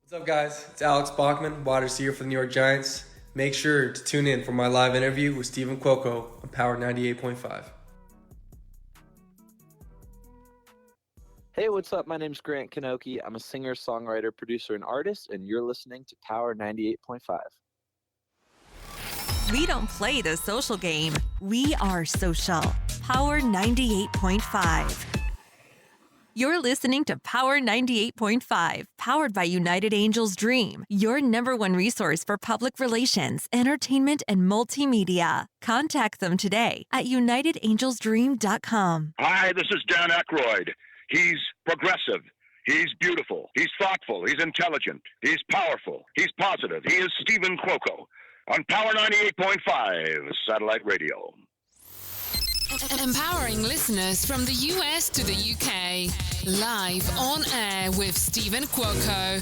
What's up, guys? It's Alex Bachman, wide receiver for the New York Giants. Make sure to tune in for my live interview with Stephen Cuoco on Power 98.5. Hey, what's up? My name's Grant Kanoki. I'm a singer, songwriter, producer, and artist, and you're listening to Power 98.5. We don't play the social game. We are social. Power 98.5. You're listening to Power 98.5, powered by United Angels Dream, your number one resource for public relations, entertainment, and multimedia. Contact them today at unitedangelsdream.com. Hi, this is Dan Aykroyd. He's progressive. He's beautiful. He's thoughtful. He's intelligent. He's powerful. He's positive. He is Stephen Cuoco on Power 98.5 Satellite Radio. Empowering listeners from the US to the UK. Live on air with Stephen Cuoco.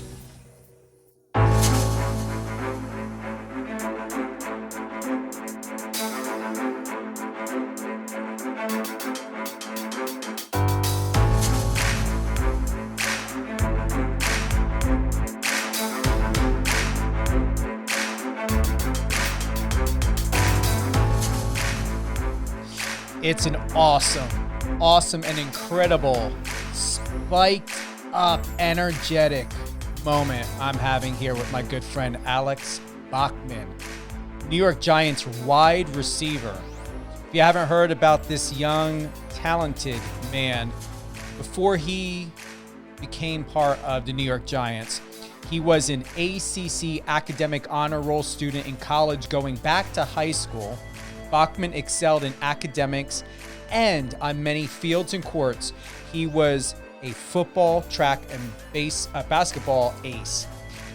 It's an awesome and incredible, spiked up, energetic moment I'm having here with my good friend Alex Bachman, New York Giants wide receiver. If you haven't heard about this young, talented man, before he became part of the New York Giants, he was an ACC academic honor roll student in college going back to high school. Bachman excelled in academics and on many fields and courts. He was a football, track, and basketball ace,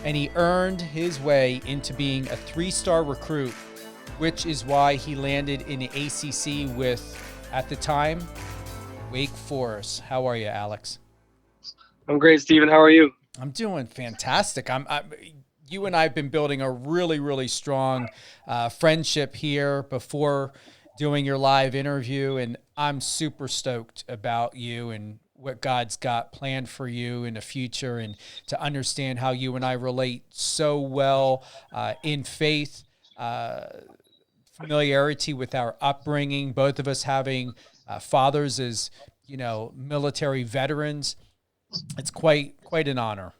and he earned his way into being a three-star recruit, which is why he landed in the ACC with, at the time, Wake Forest. How are you, Alex? I'm great, Stephen. How are you? I'm doing fantastic. You and I have been building a really strong friendship here before doing your live interview, and I'm super stoked about you and what God's got planned for you in the future, and to understand how you and I relate so well in faith, familiarity with our upbringing, both of us having fathers as, military veterans. It's quite an honor.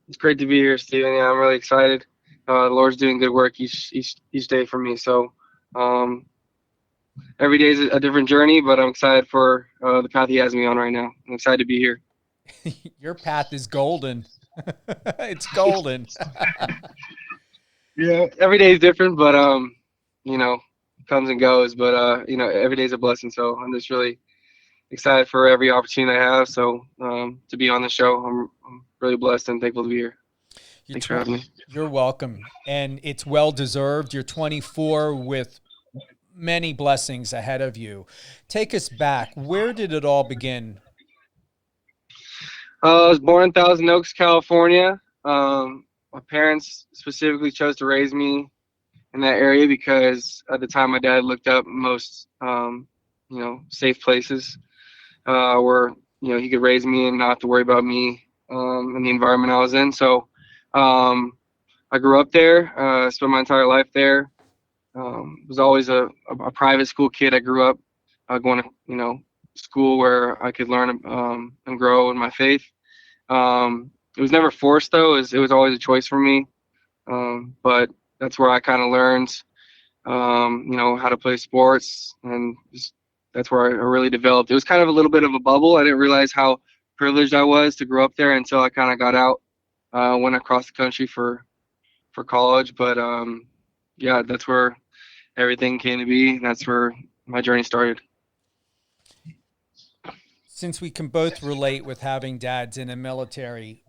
It's great to be here, Stephen. Yeah, I'm really excited. The Lord's doing good work each day for me. So every day is a different journey, but I'm excited for the path He has me on right now. I'm excited to be here. Your path is golden. It's golden. Yeah, every day is different, but comes and goes. But every day is a blessing. So I'm just really excited for every opportunity I have. So to be on the show, I'm really blessed and thankful to be here. Thanks for having me. You're welcome. And it's well-deserved. You're 24 with many blessings ahead of you. Take us back. Where did it all begin? I was born in Thousand Oaks, California. My parents specifically chose to raise me in that area because at the time my dad looked up most, safe places where, he could raise me and not have to worry about me in the environment I was in. So I grew up there, spent my entire life there. Was always a private school kid. I grew up going to, school where I could learn and grow in my faith. It was never forced, though. It was always a choice for me. But that's where I kind of learned, how to play sports, and that's where I really developed. It was kind of a little bit of a bubble. I didn't realize how privileged I was to grow up there until I kind of got out, went across the country for college. But that's where everything came to be. That's where my journey started. Since we can both relate with having dads in the military,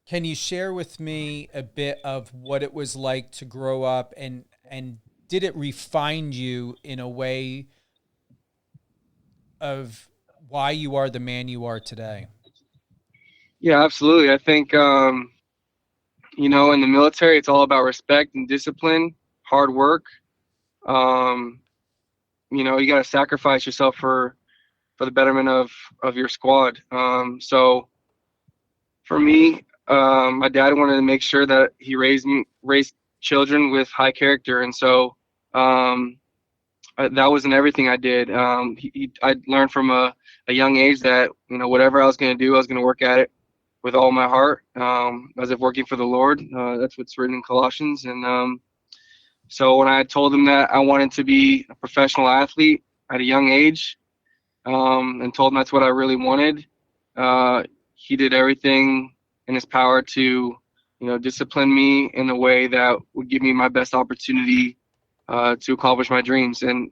can you share with me a bit of what it was like to grow up, and did it refine you in a way of why you are the man you are today? Yeah, absolutely. I think, in the military, it's all about respect and discipline, hard work. You got to sacrifice yourself for the betterment of your squad. So for me, my dad wanted to make sure that he raised children with high character, and so that wasn't everything I did. I learned from a young age that whatever I was going to do, I was going to work at it with all my heart, as if working for the Lord. That's what's written in Colossians. And so when I told him that I wanted to be a professional athlete at a young age, and told him that's what I really wanted, he did everything in his power to, discipline me in a way that would give me my best opportunity to accomplish my dreams. And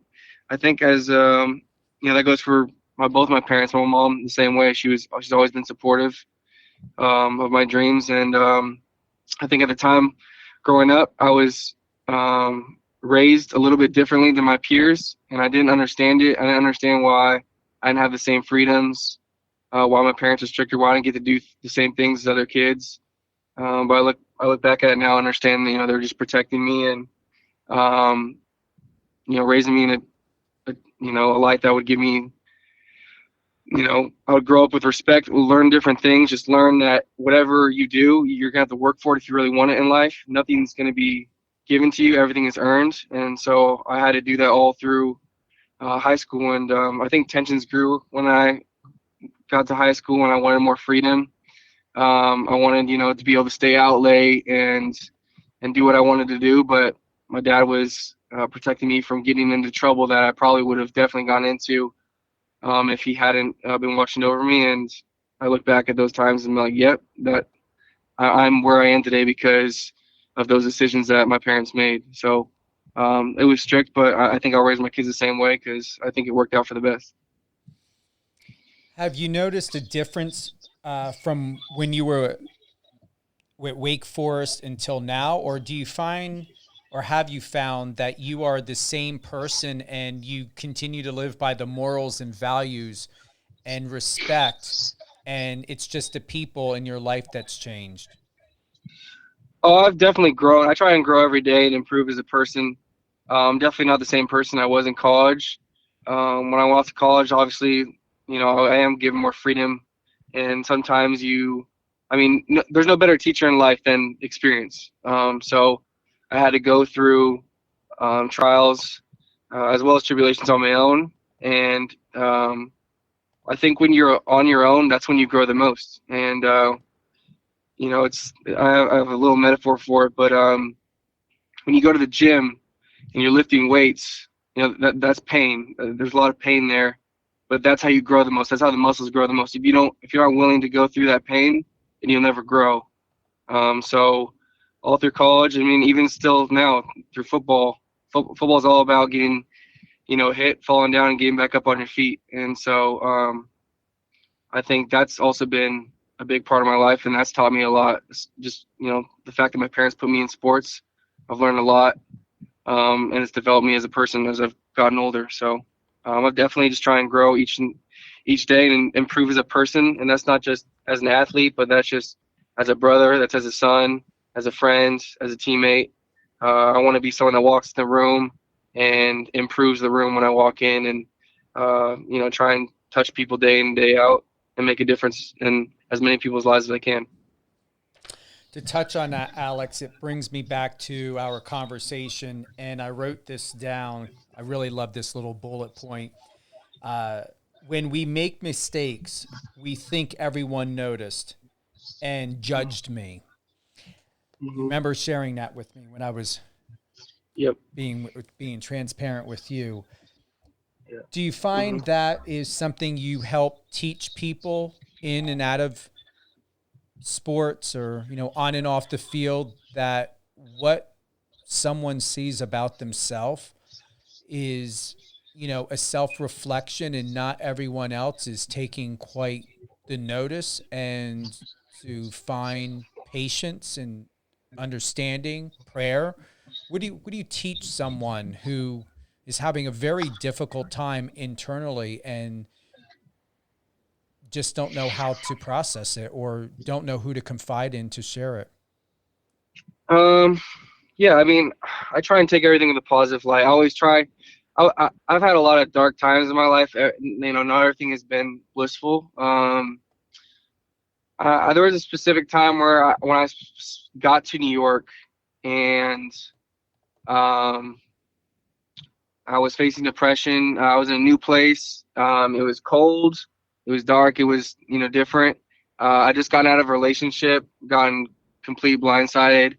I think as that goes for both my parents. My mom the same way. She's always been supportive of my dreams. And I think at the time growing up, I was raised a little bit differently than my peers, and I didn't understand it. I didn't understand why I didn't have the same freedoms, why my parents were stricter, why I didn't get to do the same things as other kids. But I look back at it now, and understand they're just protecting me and raising me in a light that would give me, I would grow up with respect, learn different things, just learn that whatever you do, you're gonna have to work for it if you really want it in life. Nothing's gonna be given to you, everything is earned. And so I had to do that all through high school. And I think tensions grew when I got to high school, and I wanted more freedom. I wanted, to be able to stay out late and do what I wanted to do. But my dad was protecting me from getting into trouble that I probably would have definitely gone into if he hadn't been watching over me. And I look back at those times and I'm like, yep, I'm where I am today because of those decisions that my parents made. So it was strict, but I think I'll raise my kids the same way because I think it worked out for the best. Have you noticed a difference from when you were with Wake Forest until now, or do you find, or have you found that you are the same person and you continue to live by the morals and values and respect, and it's just the people in your life that's changed? Oh, I've definitely grown. I try and grow every day and improve as a person. I'm definitely not the same person I was in college. When I went off to college, obviously, I am given more freedom, and sometimes there's no better teacher in life than experience. So I had to go through trials as well as tribulations on my own. And I think when you're on your own, that's when you grow the most. And, I have a little metaphor for it, but when you go to the gym and you're lifting weights, that's pain. There's a lot of pain there, but that's how you grow the most. That's how the muscles grow the most. If you're not willing to go through that pain, then you'll never grow. So all through college, even still now through football, football is all about getting, hit, falling down, and getting back up on your feet. And so I think that's also been a big part of my life, and that's taught me a lot. Just the fact that my parents put me in sports, I've learned a lot, and it's developed me as a person as I've gotten older. So I've definitely just try and grow each day and improve as a person. And that's not just as an athlete, but that's just as a brother, that's as a son, as a friend, as a teammate. I want to be someone that walks in the room and improves the room when I walk in, and try and touch people day in, day out, and make a difference in as many people's lives as I can. To touch on that, Alex, it brings me back to our conversation, and I wrote this down. I really love this little bullet point. When we make mistakes, we think everyone noticed and judged me. Mm-hmm. Remember sharing that with me when I was being transparent with you. Yeah. Do you find that is something you help teach people in and out of sports, or on and off the field, that what someone sees about themselves is a self-reflection, and not everyone else is taking quite the notice, and to find patience and understanding, prayer? What do you teach someone who is having a very difficult time internally and just don't know how to process it, or don't know who to confide in to share it? Yeah, I try and take everything with a positive light. I always try. I've had a lot of dark times in my life. Not everything has been blissful. I There was a specific time where when I got to New York, and um, I was facing depression. I was in a new place. It was cold. It was dark. It was, different. I just got out of a relationship, gotten complete blindsided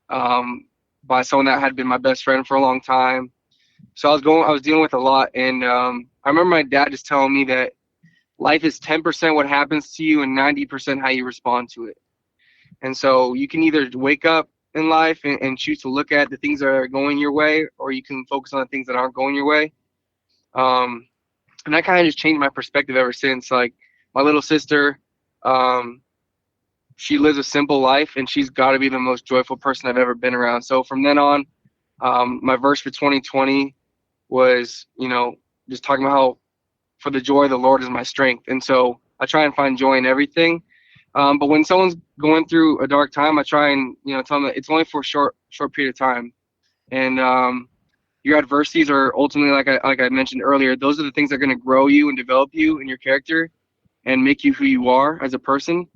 by someone that had been my best friend for a long time. So I was dealing with a lot. And I remember my dad just telling me that life is 10% what happens to you and 90% how you respond to it. And so you can either wake up in life and choose to look at the things that are going your way, or you can focus on the things that aren't going your way. And that kind of just changed my perspective ever since. Like my little sister, she lives a simple life, and she's got to be the most joyful person I've ever been around. So from then on, my verse for 2020 was, just talking about how for the joy of the Lord is my strength. And so I try and find joy in everything. But when someone's going through a dark time, I try and, tell them that it's only for a short period of time. And your adversities are ultimately, like I mentioned earlier, those are the things that are going to grow you and develop you and your character and make you who you are as a person.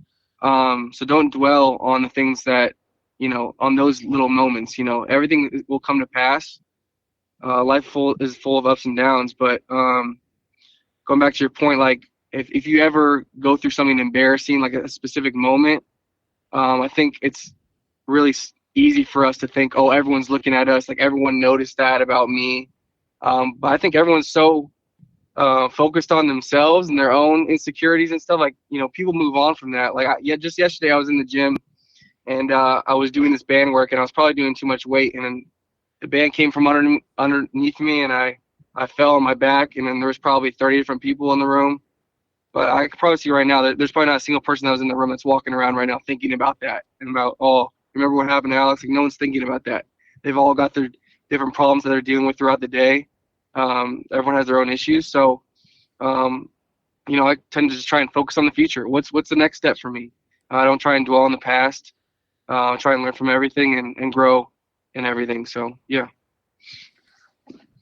So don't dwell on the things that, on those little moments. Everything will come to pass. Life is full of ups and downs. But going back to your point, like if you ever go through something embarrassing, like a specific moment, I think it's really easy for us to think, oh, everyone's looking at us, like everyone noticed that about me. But I think everyone's so focused on themselves and their own insecurities and stuff. Like, people move on from that. Like, just yesterday I was in the gym, and I was doing this band work, and I was probably doing too much weight, and then the band came from underneath me, and I fell on my back, and then there was probably 30 different people in the room. But I can probably see right now that there's probably not a single person that was in the room that's walking around right now thinking about that and about, oh, remember what happened to Alex? Like, no one's thinking about that. They've all got their different problems that they're dealing with throughout the day. Everyone has their own issues. So, I tend to just try and focus on the future. What's the next step for me? I don't try and dwell on the past. Try and learn from everything and grow in everything. So, yeah.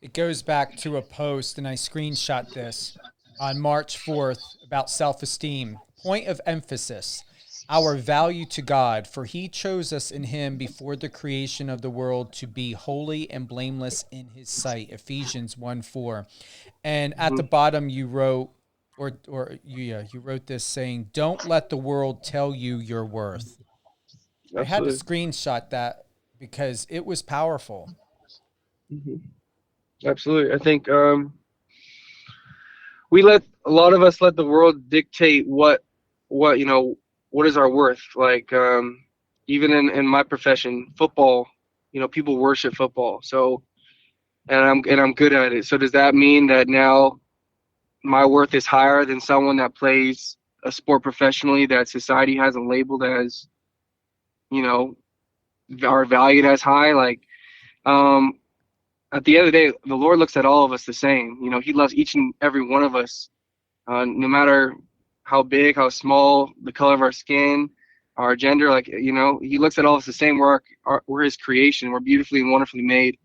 It goes back to a post, and I screenshot this on March 4th about self-esteem. Point of emphasis, our value to God, for he chose us in him before the creation of the world to be holy and blameless in his sight. Ephesians 1:4. And at the bottom you wrote, you wrote this saying, don't let the world tell you your worth. Absolutely. I had to screenshot that because it was powerful. Mm-hmm. Absolutely. I think a lot of us let the world dictate what is our worth. Like even in my profession, football, people worship football. So and I'm good at it. So does that mean that now my worth is higher than someone that plays a sport professionally that society hasn't labeled as, are valued as high? Like at the end of the day, the Lord looks at all of us the same. He loves each and every one of us, no matter how big, how small, the color of our skin, our gender. Like, he looks at all of us the same. We're his creation. We're beautifully and wonderfully made.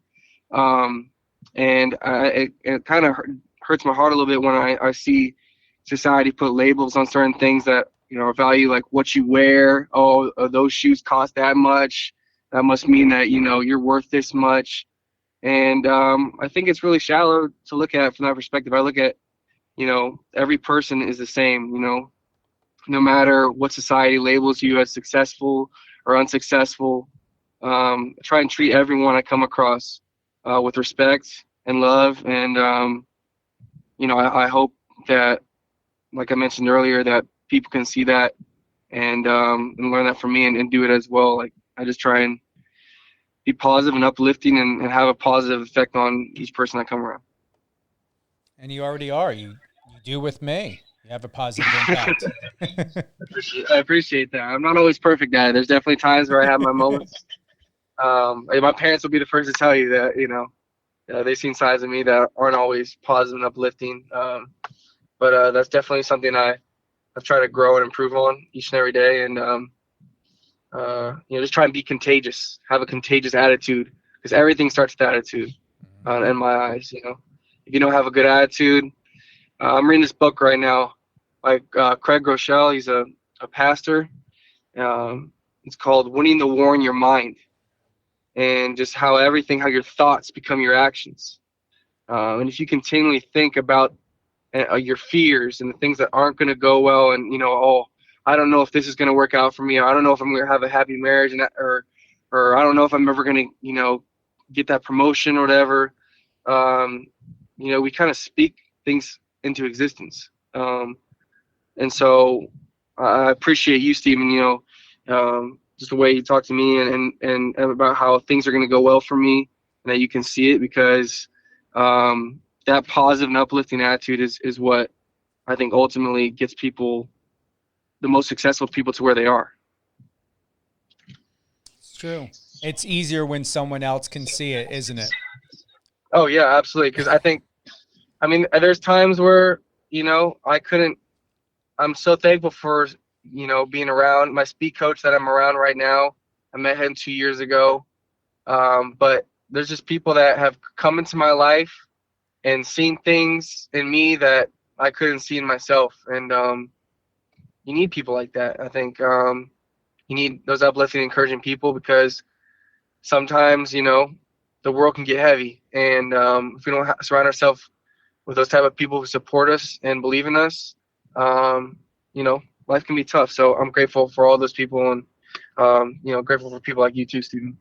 And it kind of hurts my heart a little bit when I see society put labels on certain things that, are value, like what you wear. Oh, those shoes cost that much. That must mean that, you're worth this much. And I think it's really shallow to look at from that perspective. I look at, every person is the same, no matter what society labels you as successful or unsuccessful. Try and treat everyone I come across with respect and love. And, I hope that, like I mentioned earlier, that people can see that and learn that from me and do it as well. Like, I just try and be positive and uplifting and have a positive effect on each person I come around. And you already are. You do with me. You have a positive impact. I appreciate that. I'm not always perfect at it. There's definitely times where I have my moments. My parents will be the first to tell you that, they've seen sides of me that aren't always positive and uplifting. But that's definitely something I've tried to grow and improve on each and every day. And, just try and be contagious, have a contagious attitude, because everything starts with attitude in my eyes. If you don't have a good attitude, I'm reading this book right now by Craig Groeschel. He's a a pastor. It's called Winning the War in Your Mind, and just how your thoughts become your actions. And if you continually think about your fears and the things that aren't going to go well, and oh, I don't know if this is going to work out for me, or I don't know if I'm going to have a happy marriage, or I don't know if I'm ever going to get that promotion or whatever. We kind of speak things into existence. And so I appreciate you, Stephen. Just the way you talk to me and about how things are going to go well for me, and that you can see it, because that positive and uplifting attitude is what I think ultimately gets people, the most successful people, to where they are. It's true. It's easier when someone else can see it, isn't it? Oh yeah, absolutely. Because there's times where I'm so thankful for being around my speed coach that I'm around right now. I met him 2 years ago, but there's just people that have come into my life and seen things in me that I couldn't see in myself. And you need people like that. I think you need those uplifting, encouraging people, because sometimes the world can get heavy, and if we don't surround ourselves with those type of people who support us and believe in us, life can be tough. So I'm grateful for all those people, and grateful for people like you too, Stephen.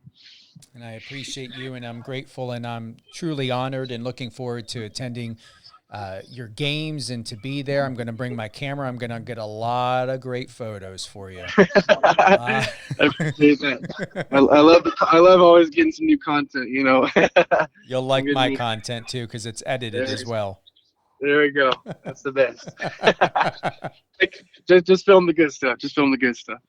And I appreciate you, and I'm grateful, and I'm truly honored and looking forward to attending your games and to be there. I'm going to bring my camera. I'm going to get a lot of great photos for you. I appreciate that. I love always getting some new content, You'll like my content too, because it's edited as well. There we go. That's the best. just film the good stuff. Just film the good stuff.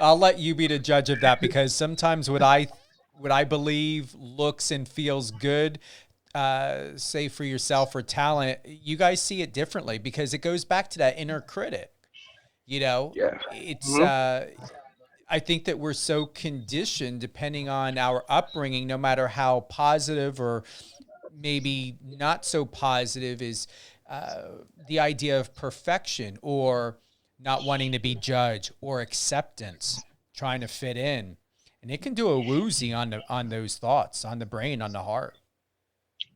I'll let you be the judge of that, because sometimes what I believe looks and feels good, say for yourself or talent, you guys see it differently, because it goes back to that inner critic. Yeah. It's I think that we're so conditioned, depending on our upbringing, no matter how positive or maybe not so positive is the idea of perfection, or not wanting to be judged, or acceptance, trying to fit in. And it can do a woozy on those thoughts, on the brain, on the heart.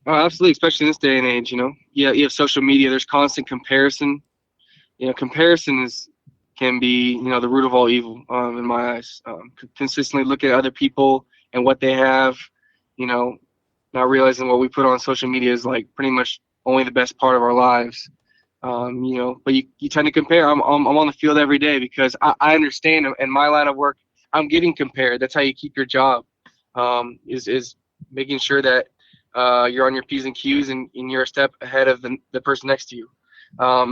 Oh, absolutely, especially in this day and age. You have social media. There's constant comparison. Comparison can be the root of all evil, in my eyes. Consistently look at other people and what they have, not realizing what we put on social media is like pretty much only the best part of our lives. But you tend to compare. I'm on the field every day, because I understand in my line of work, I'm getting compared. That's how you keep your job, is making sure that you're on your P's and Q's, and you're a step ahead of the person next to you.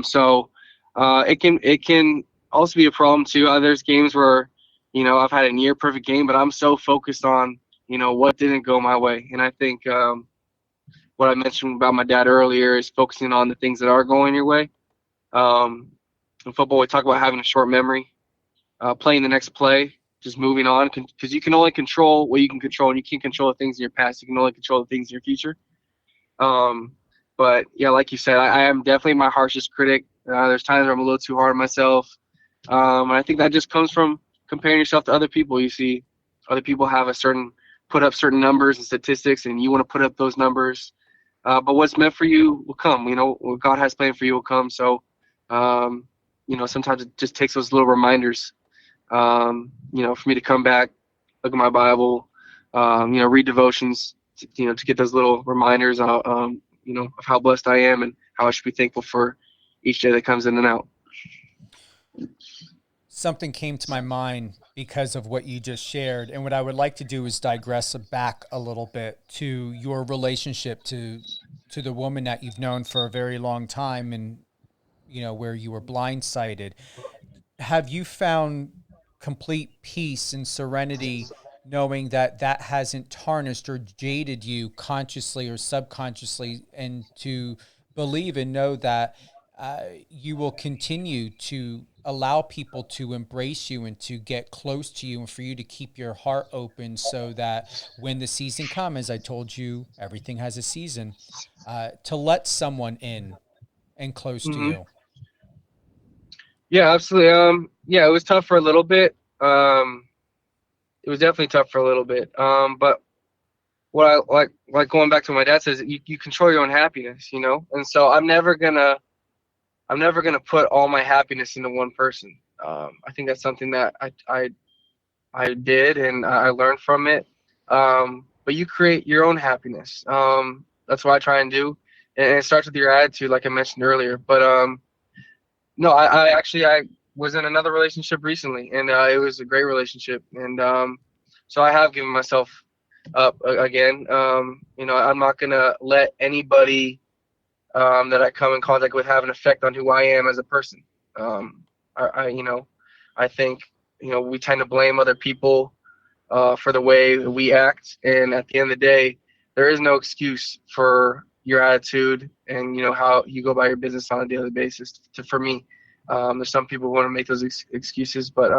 So it can also be a problem too. There's games where I've had a near perfect game, but I'm so focused on what didn't go my way. And I think what I mentioned about my dad earlier is focusing on the things that are going your way. In football, we talk about having a short memory, playing the next play, just moving on, because you can only control what you can control, and you can't control the things in your past. You can only control the things in your future. But yeah, like you said, I am definitely my harshest critic. There's times where I'm a little too hard on myself. And I think that just comes from comparing yourself to other people. You see other people put up certain numbers and statistics, and you want to put up those numbers. But what's meant for you will come. What God has planned for you will come. So, sometimes it just takes those little reminders, for me to come back, look at my Bible, read devotions, to get those little reminders, of how blessed I am and how I should be thankful for each day that comes in and out. Something came to my mind because of what you just shared. And what I would like to do is digress back a little bit to your relationship to the woman that you've known for a very long time, and, where you were blindsided. Have you found complete peace and serenity knowing that that hasn't tarnished or jaded you consciously or subconsciously, and to believe and know that you will continue to allow people to embrace you and to get close to you, and for you to keep your heart open, so that when the season comes, as I told you, everything has a season, to let someone in and close to you? Yeah, absolutely. Yeah, it was tough for a little bit. It was definitely tough for a little bit. But what I like going back to what my dad says, you control your own happiness, you know? And so I'm never gonna put all my happiness into one person. I think that's something that I did and I learned from it. But you create your own happiness. That's what I try and do. And it starts with your attitude, like I mentioned earlier. But no, I actually I was in another relationship recently, and it was a great relationship. And so I have given myself up again. You know, I'm not gonna let anybody that I come in contact with have an effect on who I am as a person. Um, you know, I think, you know, we tend to blame other people for the way we act, and at the end of the day, there is no excuse for your attitude and, you know, how you go about your business on a daily basis. For me, there's some people who want to make those excuses, but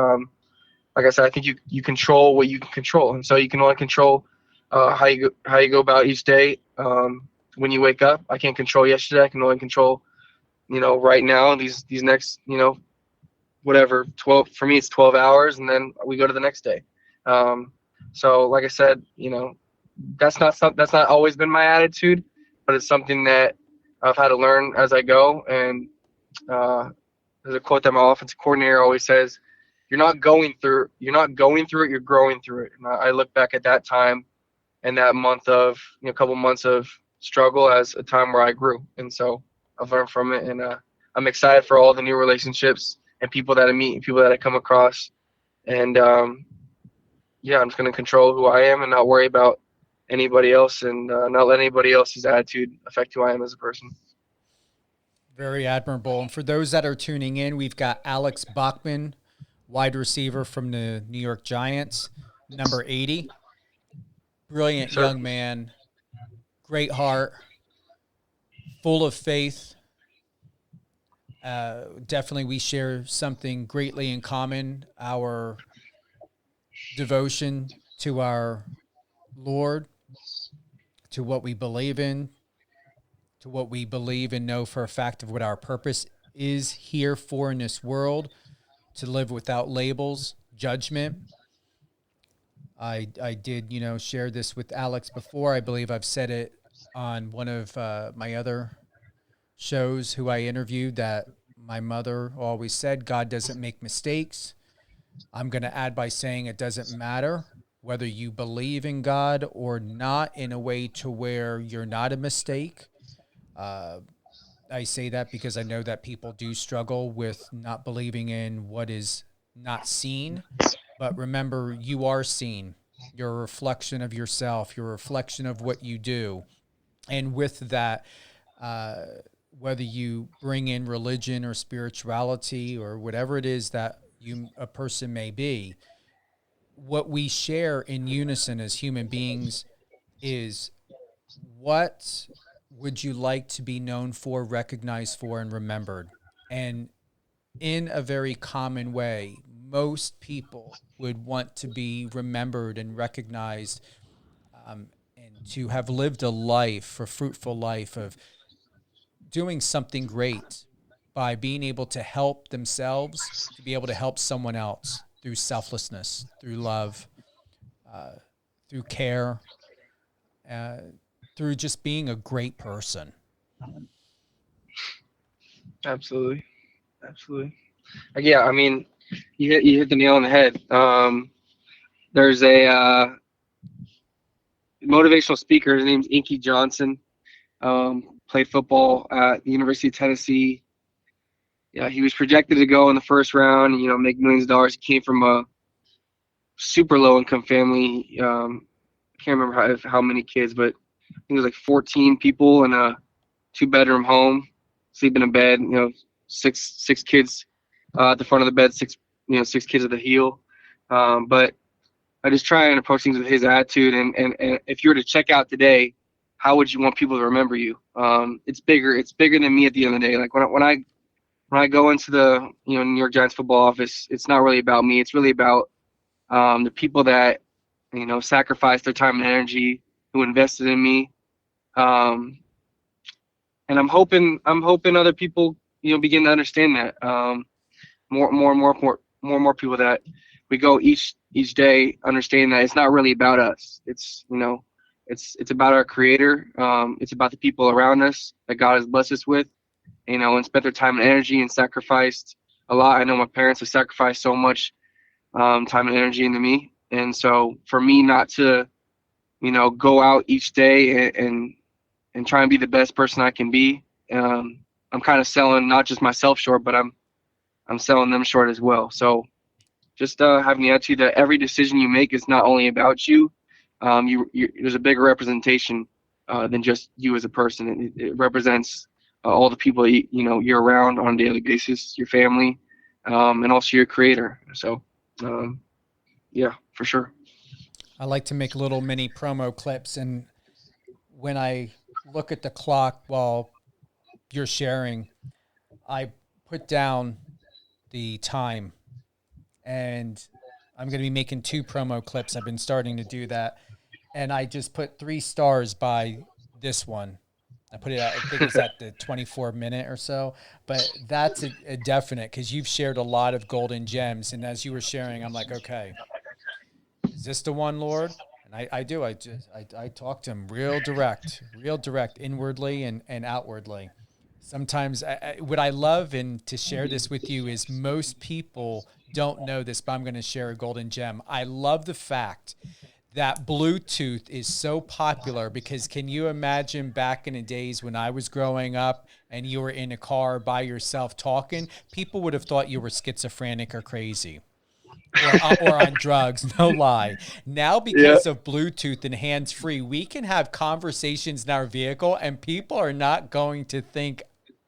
like I said, I think you control what you can control, and so you can only control how you go about each day. When you wake up, I can't control yesterday. I can only control, you know, right now, these next, you know, whatever, 12, for me it's 12 hours, and then we go to the next day. Um, so like I said, you know, that's not always been my attitude, but it's something that I've had to learn as I go. And there's a quote that my offensive coordinator always says: you're not going through it, you're growing through it. And I look back at that time and that month of, you know, couple months of struggle as a time where I grew. And so I've learned from it, and I'm excited for all the new relationships and people that I meet and people that I come across. And yeah, I'm just going to control who I am and not worry about anybody else, and not let anybody else's attitude affect who I am as a person. Very admirable. And for those that are tuning in, we've got Alex Bachman, wide receiver from the New York Giants, number 80. Brilliant Sir. young man, great heart, full of faith. Definitely we share something greatly in common, our devotion to our Lord, to what we believe in, to what we believe and know for a fact of what our purpose is here for in this world, to live without labels, judgment. I did, you know, share this with Alex before. I believe I've said it on one of my other shows who I interviewed, that my mother always said, God doesn't make mistakes. I'm going to add by saying it doesn't matter whether you believe in God or not, in a way to where you're not a mistake. I say that because I know that people do struggle with not believing in what is not seen. But remember, you are seen. You're a reflection of yourself. You're a reflection of what you do. And with that, whether you bring in religion or spirituality or whatever it is that a person may be, what we share in unison as human beings is, what would you like to be known for, recognized for, and remembered? And in a very common way, most people would want to be remembered and recognized, and to have lived a life, a fruitful life of doing something great by being able to help themselves, to be able to help someone else through selflessness, through love, through care, through just being a great person. Absolutely. Absolutely. Yeah, I mean, you hit the nail on the head. There's a motivational speaker. His name's Inky Johnson. Played football at the University of Tennessee. Yeah, he was projected to go in the first round, you know, make millions of dollars. He came from a super low income family. I can't remember how many kids, but I think it was like 14 people in a 2-bedroom home, sleep in a bed. You know, six kids at the front of the bed, six kids at the heel. But I just try and approach things with his attitude. And if you were to check out today, how would you want people to remember you? It's bigger than me at the end of the day. Like when I go into the, you know, New York Giants football office, it's not really about me. It's really about the people that, you know, sacrificed their time and energy, who invested in me. And I'm hoping other people, you know, begin to understand that. more people that we go each day understanding that it's not really about us. It's, it's about our Creator. It's about the people around us that God has blessed us with, and spent their time and energy and sacrificed a lot. I know my parents have sacrificed so much time and energy into me, and so for me not to, go out each day and try and be the best person I can be, I'm kind of selling not just myself short, but I'm selling them short as well. So just having the attitude that every decision you make is not only about you. There's a bigger representation than just you as a person. It represents all the people you're around on a daily basis, your family, and also your Creator. So, yeah, for sure. I like to make little mini promo clips, and when I look at the clock while you're sharing, I put down the time, and I'm going to be making 2 promo clips. I've been starting to do that, and I just put 3 stars by this one. I put it at, I think it's at the 24-minute or so, but that's a definite, because you've shared a lot of golden gems, and as you were sharing, I'm like, okay, is this the one, Lord? And I do. I talk to him real direct, inwardly and outwardly. Sometimes what I love, and to share this with you, is most people don't know this, but I'm going to share a golden gem. I love the fact that Bluetooth is so popular, because can you imagine back in the days when I was growing up and you were in a car by yourself talking, people would have thought you were schizophrenic or crazy. Or on drugs, no lie. Now, because of Bluetooth and hands-free, we can have conversations in our vehicle and people are not going to think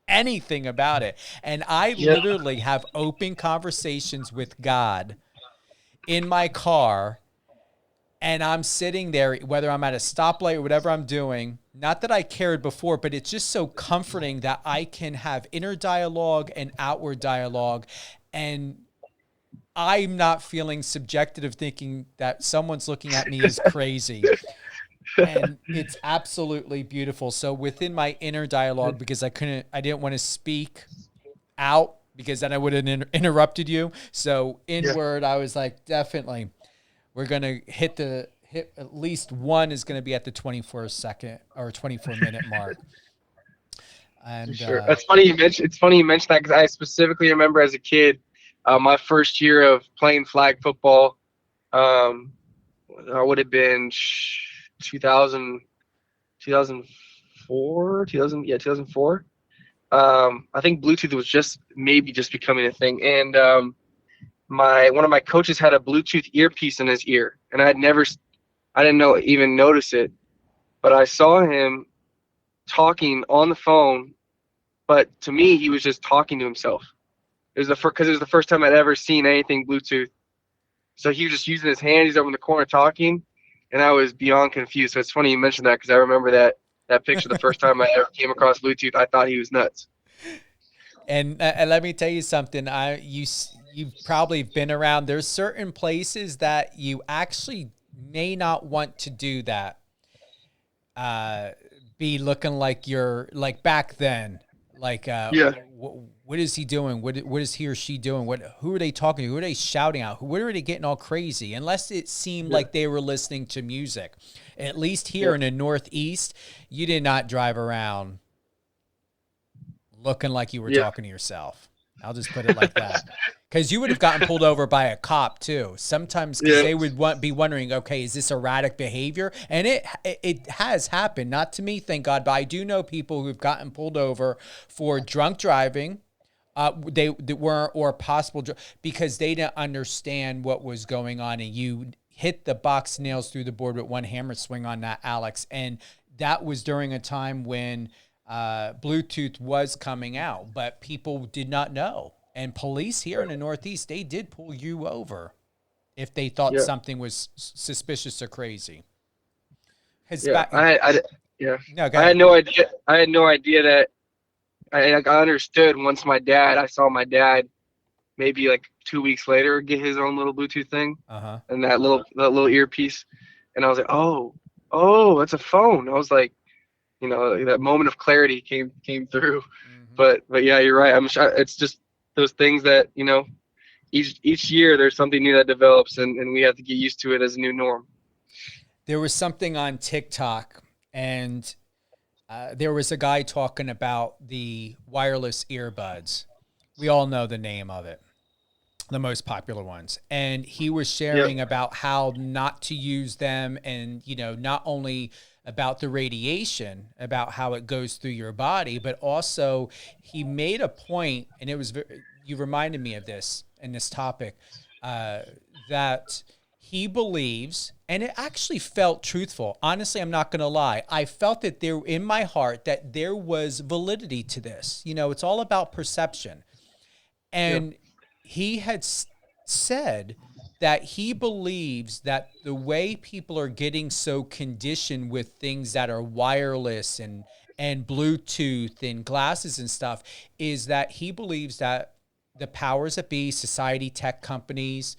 anything about it. And I literally have open conversations with God in my car, and I'm sitting there, whether I'm at a stoplight or whatever I'm doing. Not that I cared before, but it's just so comforting that I can have inner dialogue and outward dialogue, and I'm not feeling subjected of thinking that someone's looking at me as crazy. And it's absolutely beautiful. So within my inner dialogue, because I didn't want to speak out, because then I would have interrupted you. So inward, I was like, definitely, we're going to hit at least one is going to be at the 24-second or 24-minute mark. And sure. It's funny you mentioned that, because I specifically remember as a kid, my first year of playing flag football, I would have been 2004. I think Bluetooth was just becoming a thing, and one of my coaches had a Bluetooth earpiece in his ear, and I didn't even notice it, but I saw him talking on the phone, but to me he was just talking to himself. Because it was the first time I'd ever seen anything Bluetooth. So he was just using his hand. He's over in the corner talking, and I was beyond confused. So it's funny you mentioned that, because I remember that picture the first time I ever came across Bluetooth. I thought he was nuts. And let me tell you something. You've probably been around. There's certain places that you actually may not want to do that. Be looking like you're like back then. Like, what is he doing? What is he or she doing? Who are they talking to? Who are they shouting out? Where are they getting all crazy? Unless it seemed like they were listening to music. At least here in the Northeast, you did not drive around looking like you were talking to yourself. I'll just put it like that. Because you would have gotten pulled over by a cop too. Sometimes they would be wondering, okay, is this erratic behavior? And it has happened. Not to me, thank God, but I do know people who've gotten pulled over for drunk driving. They were, or possible, because they didn't understand what was going on, and you hit the box nails through the board with one hammer swing on that, Alex. And that was during a time when Bluetooth was coming out, but people did not know. And police here in the Northeast, they did pull you over if they thought something was suspicious or crazy. I had no idea. I had no idea that. I understood once I saw my dad maybe like 2 weeks later get his own little Bluetooth thing, and that little earpiece, and I was like, oh, that's a phone. I was like, that moment of clarity came through. But yeah, you're right. I'm sure it's just those things that, you know, each year there's something new that develops, and we have to get used to it as a new norm. There was something on TikTok, and there was a guy talking about the wireless earbuds. We all know the name of it, the most popular ones. And he was sharing about how not to use them, and, you know, not only about the radiation, about how it goes through your body, but also he made a point, and it was, you reminded me of this in this topic, that he believes, and it actually felt truthful. Honestly, I'm not going to lie. I felt that there in my heart that there was validity to this. You know, it's all about perception. And he had said that he believes that the way people are getting so conditioned with things that are wireless and Bluetooth and glasses and stuff is that he believes that the powers that be, society, tech companies,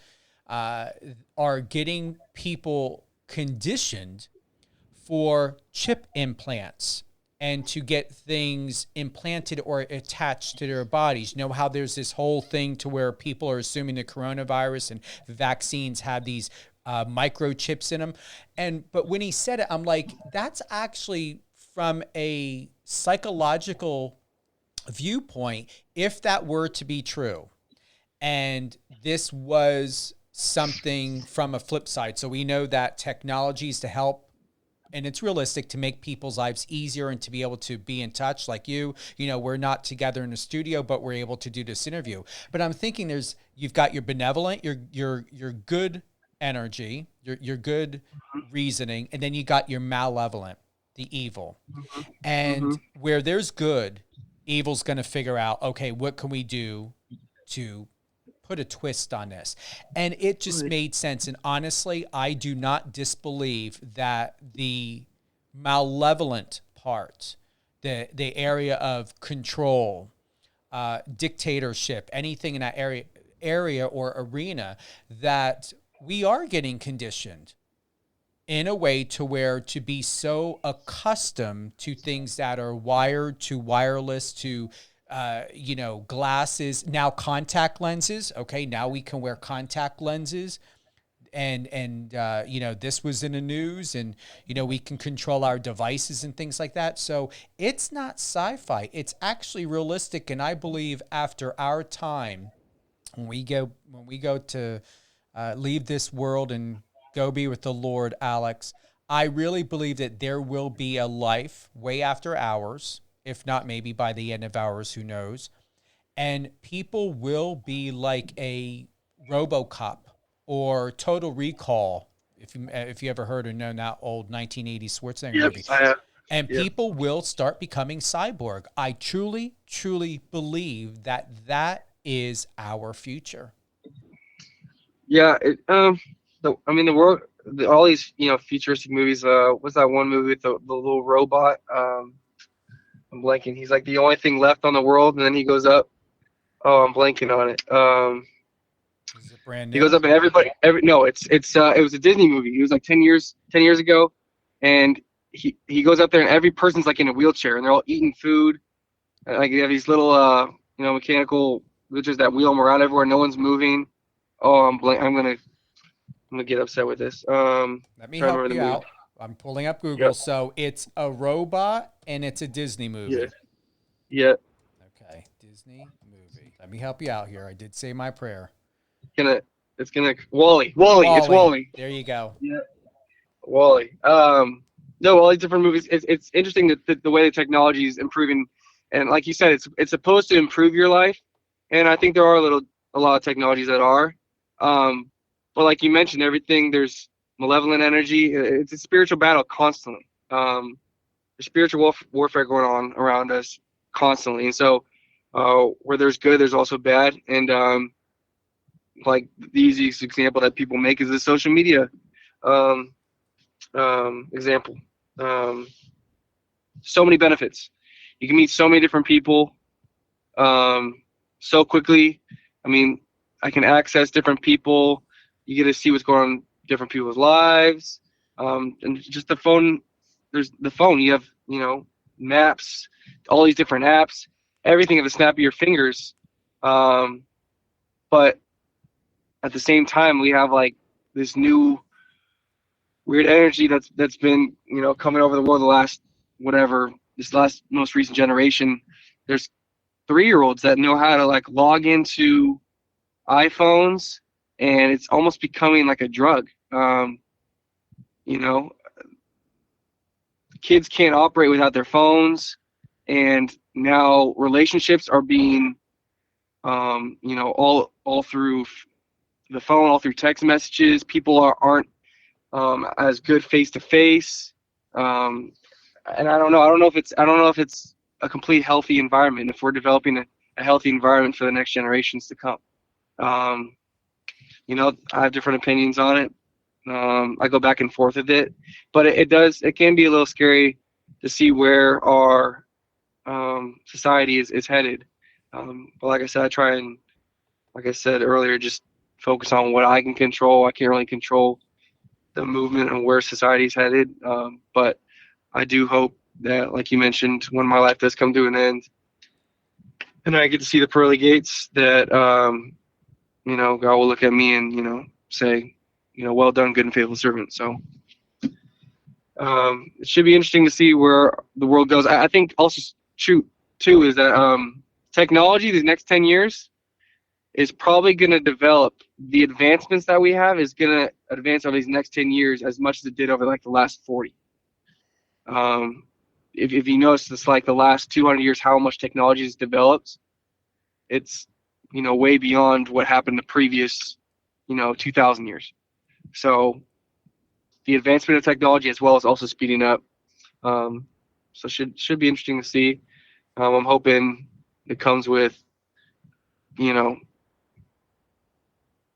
are getting people conditioned for chip implants and to get things implanted or attached to their bodies. You know how there's this whole thing to where people are assuming the coronavirus and vaccines have these microchips in them. But when he said it, I'm like, that's actually from a psychological viewpoint, if that were to be true. And this was something from a flip side. So we know that technologies to help, and it's realistic, to make people's lives easier and to be able to be in touch. Like you know, we're not together in the studio, but we're able to do this interview. But I'm thinking you've got your benevolent, your good energy, your good reasoning, and then you got your malevolent, the evil. And where there's good, evil's going to figure out, okay, what can we do to put a twist on this? And it just made sense. And honestly, I do not disbelieve that the malevolent part, the area of control, dictatorship, anything in that area or arena, that we are getting conditioned in a way to where to be so accustomed to things that are wired, to wireless, to you know, glasses, now contact lenses. Okay, now we can wear contact lenses, and you know, this was in the news, and you know, we can control our devices and things like that. So it's not sci-fi; it's actually realistic. And I believe after our time, when we go to leave this world and go be with the Lord, Alex, I really believe that there will be a life way after ours. If not, maybe by the end of ours, who knows? And people will be like a RoboCop or Total Recall, if you ever heard or known that old 1980s Schwarzenegger movie. I have. And people will start becoming cyborg. I truly, truly believe that is our future. Yeah, the world, all these, you know, futuristic movies. What's that one movie with the little robot? I'm blanking. He's like the only thing left on the world, and then he goes up. Oh, I'm blanking on it. Is it brand new? He goes up, and it was a Disney movie. It was like 10 years ago, and he goes up there, and every person's like in a wheelchair, and they're all eating food. And, like, you have these little you know, mechanical wheelchairs that wheel them around everywhere. No one's moving. Oh, I'm gonna get upset with this. Let me help you out. I'm pulling up Google. Yep. So it's a robot and it's a Disney movie. Yeah. Okay, Disney movie. Let me help you out here. I did say my prayer. It's gonna Wall-E. It's Wall-E. There you go. Yeah. Wall-E. No, all these different movies. It's interesting that the way the technology is improving, and like you said, it's supposed to improve your life, and I think there are a lot of technologies that are. But like you mentioned, everything, there's malevolent energy. It's a spiritual battle constantly. There's spiritual warfare going on around us constantly. And so where there's good, there's also bad. And like the easiest example that people make is the social media example. So many benefits. You can meet so many different people so quickly. I mean, I can access different people. You get to see what's going on in different people's lives. And just the phone, there's the phone. You have, you know, maps, all these different apps, everything at the snap of your fingers. But at the same time, we have like this new weird energy that's been, coming over the world this last most recent generation. There's 3-year-olds that know how to like log into iPhones, and it's almost becoming like a drug. You know, kids can't operate without their phones, and now relationships are being, all through the phone, all through text messages. People aren't as good face to face, and I don't know. I don't know if it's a complete healthy environment. If we're developing a healthy environment for the next generations to come. I have different opinions on it. I go back and forth with it, but it can be a little scary to see where our society is headed. But like I said, I try and, like I said earlier, just focus on what I can control. I can't really control the movement and where society is headed. But I do hope that, like you mentioned, when my life does come to an end and I get to see the pearly gates, that, God will look at me and, say, well done, good and faithful servant. So it should be interesting to see where the world goes. I think also true, too, is that technology these next 10 years is probably going to develop. The advancements that we have is going to advance over these next 10 years as much as it did over like the last 40. If you notice, it's like the last 200 years, how much technology has developed. It's, way beyond what happened the previous, 2,000 years. So the advancement of technology as well as also speeding up. So should be interesting to see. I'm hoping it comes with,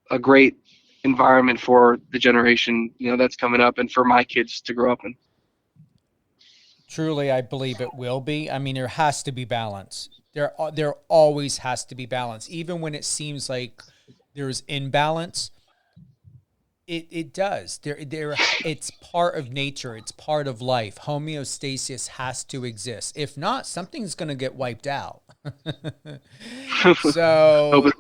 a great environment for the generation, that's coming up, and for my kids to grow up in. Truly, I believe it will be. I mean, there has to be balance. There always has to be balance. Even when it seems like there's imbalance, it does. It's part of nature. It's part of life. Homeostasis has to exist. If not, something's going to get wiped out. So,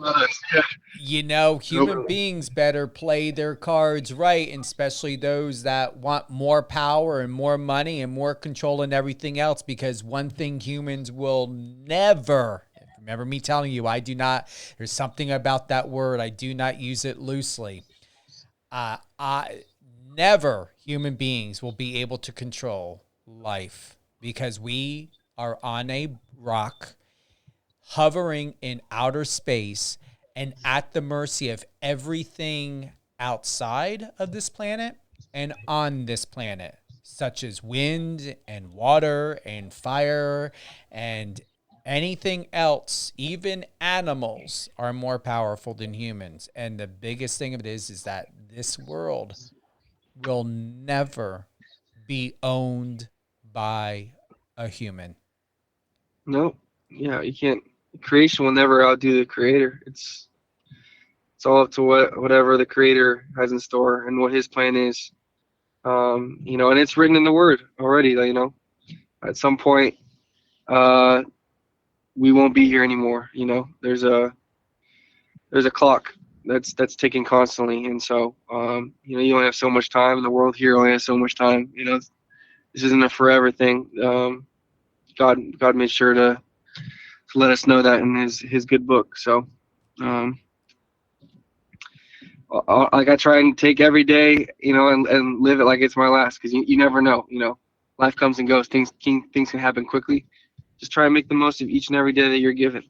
human beings better play their cards right, and especially those that want more power and more money and more control and everything else, because one thing humans will never, remember me telling you, there's something about that word, I do not use it loosely. Never human beings will be able to control life, because we are on a rock hovering in outer space and at the mercy of everything outside of this planet and on this planet, such as wind and water and fire and anything else. Even animals are more powerful than humans. And the biggest thing of it is that this world will never be owned by a human. No, yeah, you can't. Creation will never outdo the creator. It's all up to whatever the creator has in store and what his plan is. And it's written in the word already. At some point, we won't be here anymore. There's a clock that's ticking constantly, and so you only have so much time, and the world here only has so much time. This isn't a forever thing. God made sure to let us know that in his good book. So I try and take every day, and live it like it's my last, because you never know. Life comes and goes. Things can happen quickly. Just try and make the most of each and every day that you're given,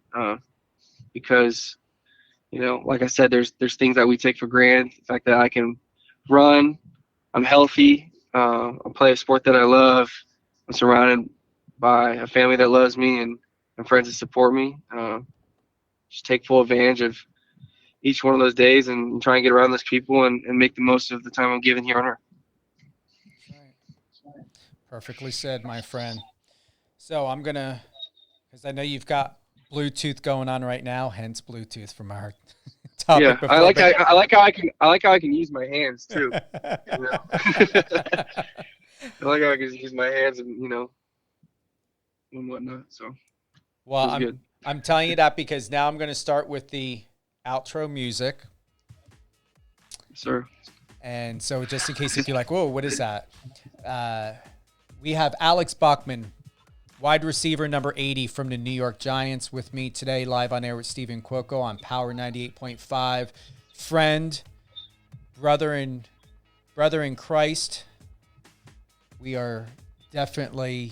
because like I said, there's things that we take for granted. The fact that I can run, I'm healthy, I play a sport that I love, I'm surrounded by a family that loves me and friends that support me. Just take full advantage of each one of those days and try and get around those people and make the most of the time I'm given here on Earth. Perfectly said, my friend. So I'm gonna, because I know you've got Bluetooth going on right now, hence Bluetooth from our topic. Yeah, before, I like how I can use my hands too. I like how I can use my hands and and whatnot. So well, I'm telling you that because now I'm going to start with the outro music. Sir. And so just in case if you're like, whoa, what is that? We have Alex Bachman, wide receiver number 80 from the New York Giants, with me today, live on air with Stephen Cuoco on Power 98.5. Friend, brother in Christ. We are definitely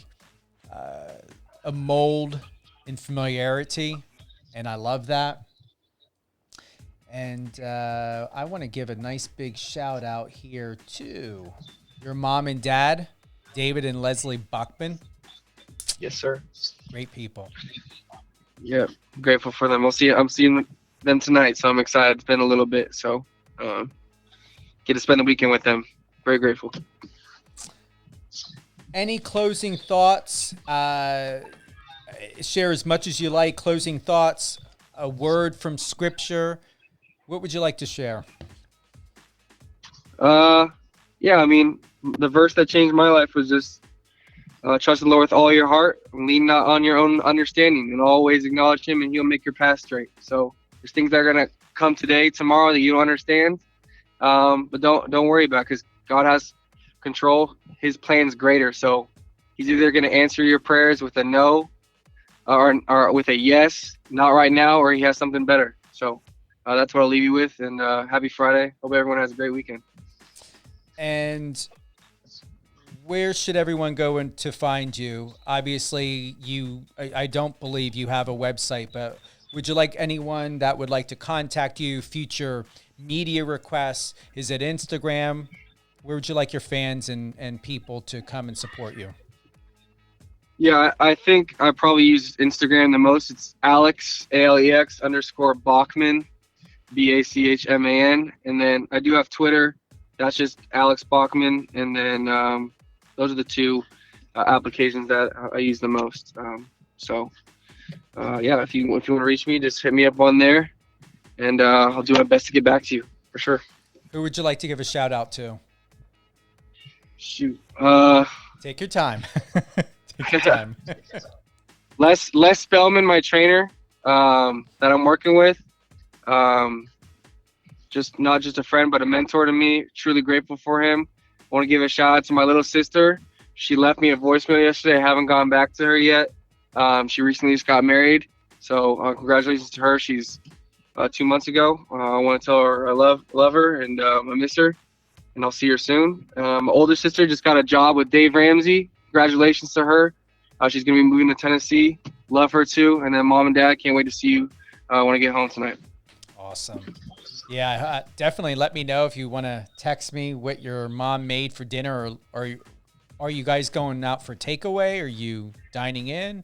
a mold in familiarity, and I love that. And I want to give a nice big shout out here to your mom and dad, David and Leslie Bachman. Yes, sir. Great people. Yeah, I'm grateful for them. I'm seeing them tonight, so I'm excited. It's been a little bit, so get to spend the weekend with them. Very grateful. Any closing thoughts? Share as much as you like. Closing thoughts, a word from Scripture. What would you like to share? Yeah, I mean, the verse that changed my life was just trust the Lord with all your heart, and lean not on your own understanding, and always acknowledge Him, and He'll make your path straight. So there's things that are gonna come today, tomorrow that you don't understand, but don't worry about it, because God has control. His plan's greater, so He's either gonna answer your prayers with a no, or with a yes, not right now, or He has something better. So that's what I'll leave you with, and happy Friday. Hope everyone has a great weekend. And where should everyone go to find you? Obviously, I don't believe you have a website, but would you like anyone that would like to contact you, future media requests? Is it Instagram? Where would you like your fans and people to come and support you? Yeah, I think I probably use Instagram the most. It's Alex, ALEX _ Bachman, BACHMAN. And then I do have Twitter. That's just Alex Bachman. And then those are the two applications that I use the most. Yeah, if you want to reach me, just hit me up on there, and I'll do my best to get back to you for sure. Who would you like to give a shout out to? Shoot. Take your time. Take your time. Les Spellman, my trainer, that I'm working with. Just not just a friend, but a mentor to me. Truly grateful for him. I want to give a shout out to my little sister. She left me a voicemail yesterday. I haven't gone back to her yet. She recently just got married. So congratulations to her. She's 2 months ago. I want to tell her I love her, and I miss her, and I'll see her soon. My older sister just got a job with Dave Ramsey. Congratulations to her. She's going to be moving to Tennessee. Love her too. And then mom and dad, can't wait to see you when I get home tonight. Awesome. Yeah, definitely let me know if you want to text me what your mom made for dinner, or are you guys going out for takeaway? Are you dining in?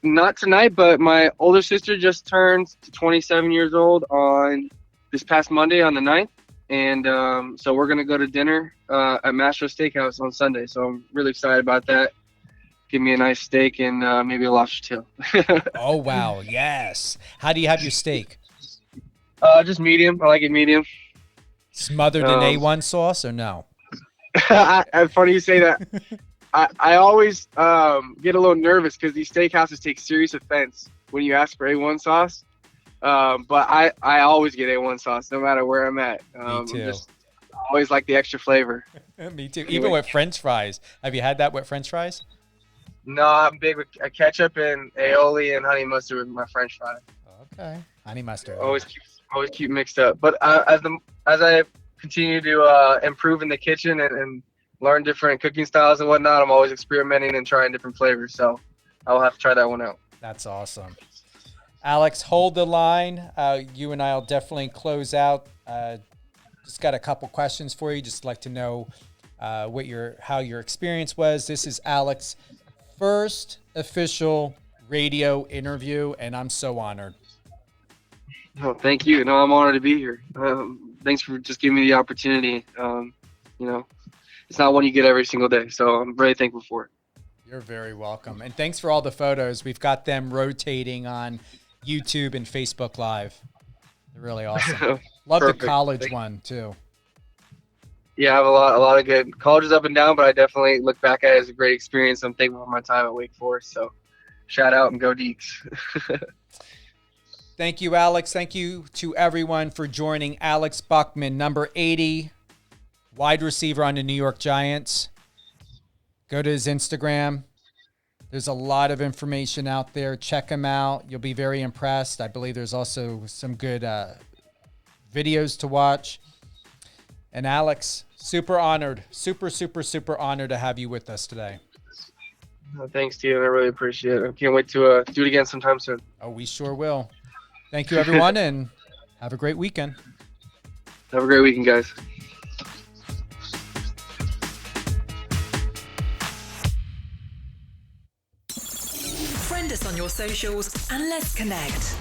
Not tonight, but my older sister just turned 27 years old on this past Monday on the 9th. And so we're going to go to dinner at Mastro Steakhouse on Sunday. So I'm really excited about that. Give me a nice steak and maybe a lobster tail. Oh, wow. Yes. How do you have your steak? Just medium. I like it medium. Smothered in A1 sauce or no? It's funny you say that. I always get a little nervous because these steakhouses take serious offense when you ask for A1 sauce. But I always get A1 sauce no matter where I'm at. Me too. Just always like the extra flavor. Me too. Even with French fries. Have you had that with French fries? No, I'm big with ketchup and aioli and honey mustard with my French fries. Okay. Honey mustard. Always keep mixed up. But as I continue to improve in the kitchen and learn different cooking styles and whatnot, I'm always experimenting and trying different flavors. So I'll have to try that one out. That's awesome. Alex, hold the line. You and I will definitely close out. Just got a couple questions for you. Just like to know how your experience was. This is Alex's first official radio interview, and I'm so honored. Oh, thank you. No, I'm honored to be here. Thanks for just giving me the opportunity. It's not one you get every single day, so I'm very thankful for it. You're very welcome. And thanks for all the photos. We've got them rotating on YouTube and Facebook Live. They're really awesome. Love the college one, too. Yeah, I have a lot of good colleges up and down, but I definitely look back at it as a great experience. I'm thankful for my time at Wake Forest, so shout out and go Deeks. Thank you, Alex. Thank you to everyone for joining Alex Bachman, number 80, wide receiver on the New York Giants. Go to his Instagram. There's a lot of information out there. Check him out. You'll be very impressed. I believe there's also some good videos to watch. And Alex, super honored. Super honored to have you with us today. Thanks, Steven. I really appreciate it. I can't wait to do it again sometime soon. Oh, we sure will. Thank you, everyone, and have a great weekend. Have a great weekend, guys. Friend us on your socials and let's connect.